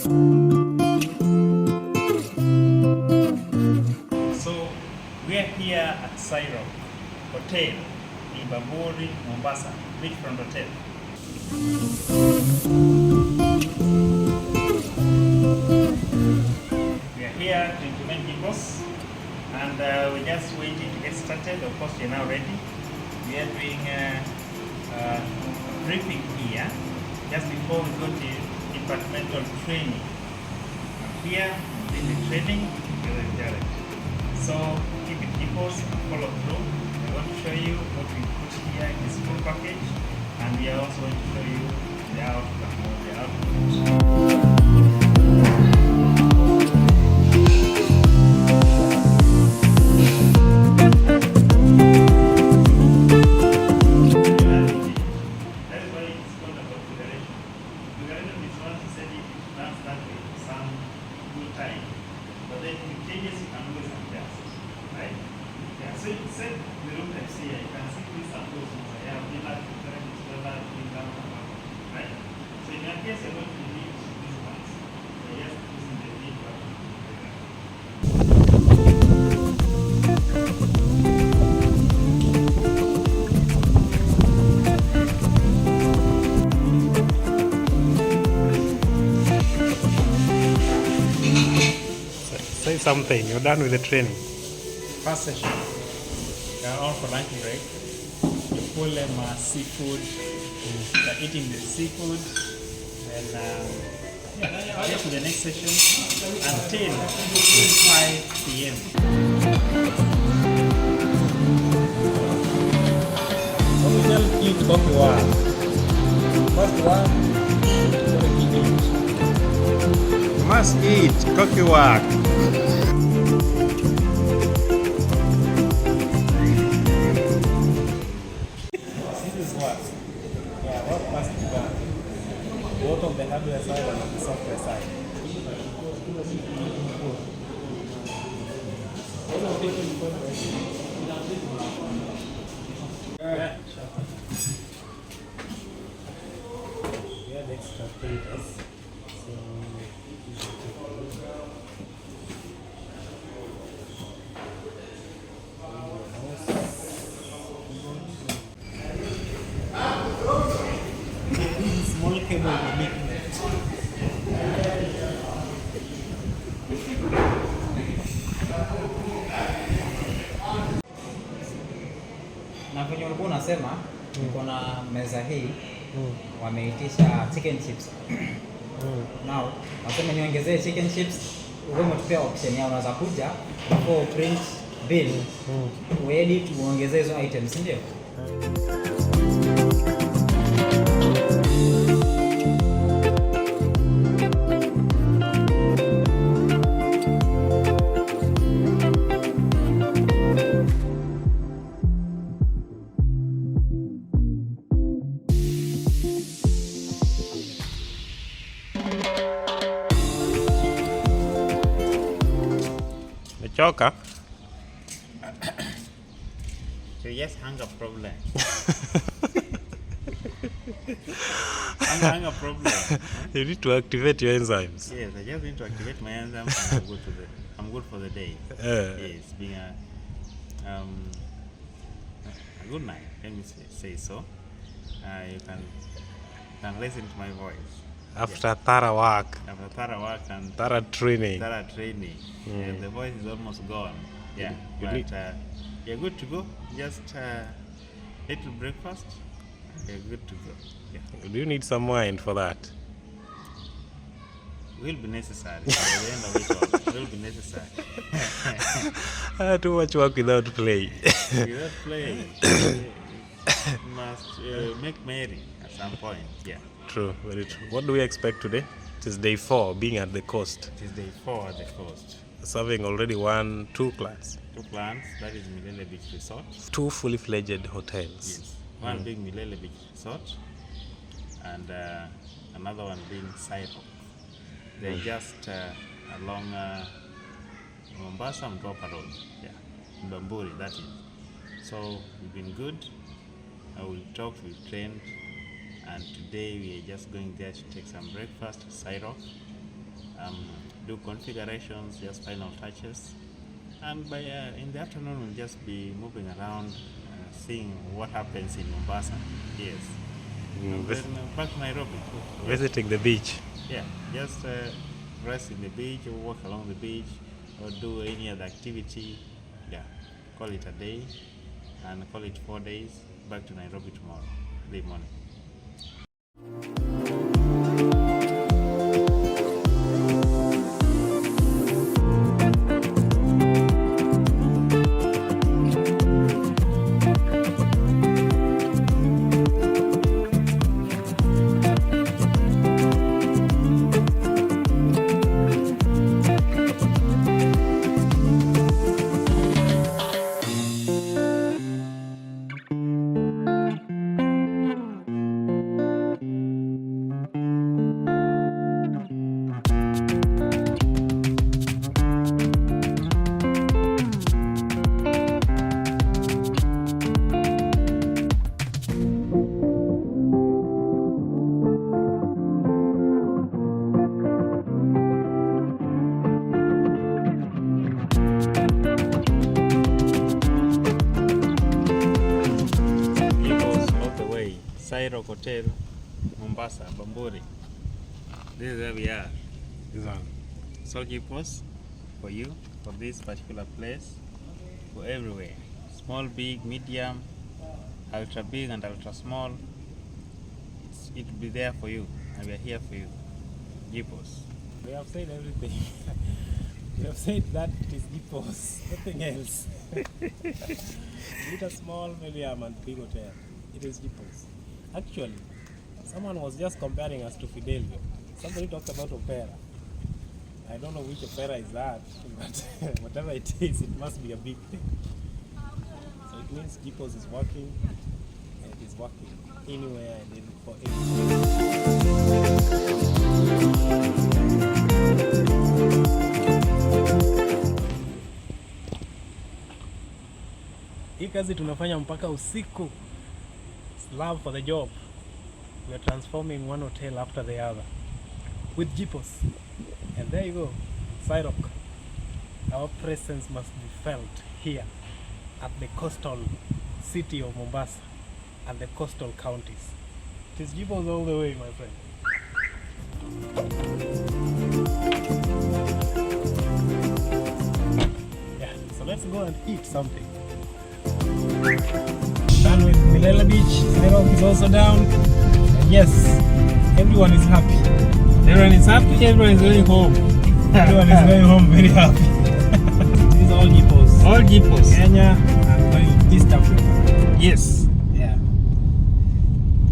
So we are here at Sai Rock Hotel in Mombasa, beachfront hotel. We are here to implement JiPOS, and we're just waiting to get started. Of course, we are now ready. We are doing a briefing here just before we go to departmental training. Here, this is training together with Jared. So keep it JiPOS and follow through. We want to show you what we put here in this full package, and we are also going to show you the outcome or the output. But then if it changes, you can always adjust, right? Yeah, so it said the room type C, you can see this approach, yeah, we like to correct this weather, right? So in your case, you're going to need these ones. So yes, this is the lead button. Say something, you're done with the training. First session, they're all for lunch break. You pull them seafood, they're eating the seafood, then get to the next session until 5 p.m. What we tell you to coffee one. First one, you must eat coffee work. Both on the hardware side and on the software side. Yeah, we have extra filters. Small cable will make it. Na kwenye ulikuwa unasema niko na meza hii wameitisha chicken chips. Now wasema niongezee chicken chips, wewe umetupea option ya unaweza kuja before print bill uedit uongezee hizo items, ndio? Choka. So yes, hunger problem. hunger problem. You need to activate your enzymes. Yes, I just need to activate my enzymes and I'm good for the day. Yes, being a good night. Let me say so. You can listen to my voice. After thorough work. After thorough work and thorough training. Yeah, the voice is almost gone. Yeah, but you're good to go. Just little breakfast. You're good to go. Yeah. Do you need some wine for that? Will be necessary. By the end of it all, will be necessary. Too much work without play. Without play, you must make merry at some point. Yeah. True, very true. What do we expect today? It is day 4, being at the coast. It is day 4 at the coast. Serving already 2 clans. 2 clans, that is Milele Beach Resort. 2 fully fledged hotels. Yes. One being Milele Beach Resort and another one being Sai Rock. They're just along Mombasa Mtopa Road. Yeah, Bamburi, that is. So we've been good. We talked, we trained, and today we are just going there to take some breakfast at Sai Rock. do configurations, just final touches, and by in the afternoon we'll just be moving around, seeing what happens in Mombasa. Yes. And then back to Nairobi. Visiting the beach. Yeah, just rest in the beach, or walk along the beach, or do any other activity. Yeah, call it a day, and call it 4 days. Back to Nairobi tomorrow, the morning. Sai Rock Hotel, Mombasa, Bamburi. This is where we are. This one. So JiPOS for you, for this particular place, for everywhere. Small, big, medium, ultra big and ultra small. It will be there for you, and we are here for you. JiPOS. We have said everything. We have said that it is JiPOS, nothing else. Little small, medium and big hotel. It is JiPOS. Actually, someone was just comparing us to Fidelio. Somebody talked about opera. I don't know which opera is that, but whatever it is, it must be a big thing. So it means JiPOS is working, and it is working anywhere and for hii kazi tunafanya mpaka usiku. Love for the job. We are transforming one hotel after the other with JiPOS. And there you go, Sai Rock. Our presence must be felt here at the coastal city of Mombasa and the coastal counties. It is JiPOS all the way, my friend. Yeah, so let's go and eat something. Done with Milele Beach. Sai Rock is also down. And yes, everyone is happy. Everyone is happy, everyone is going home. Everyone is going home very happy. This is all JiPOS. All JiPOS. Kenya and East Africa. Yes.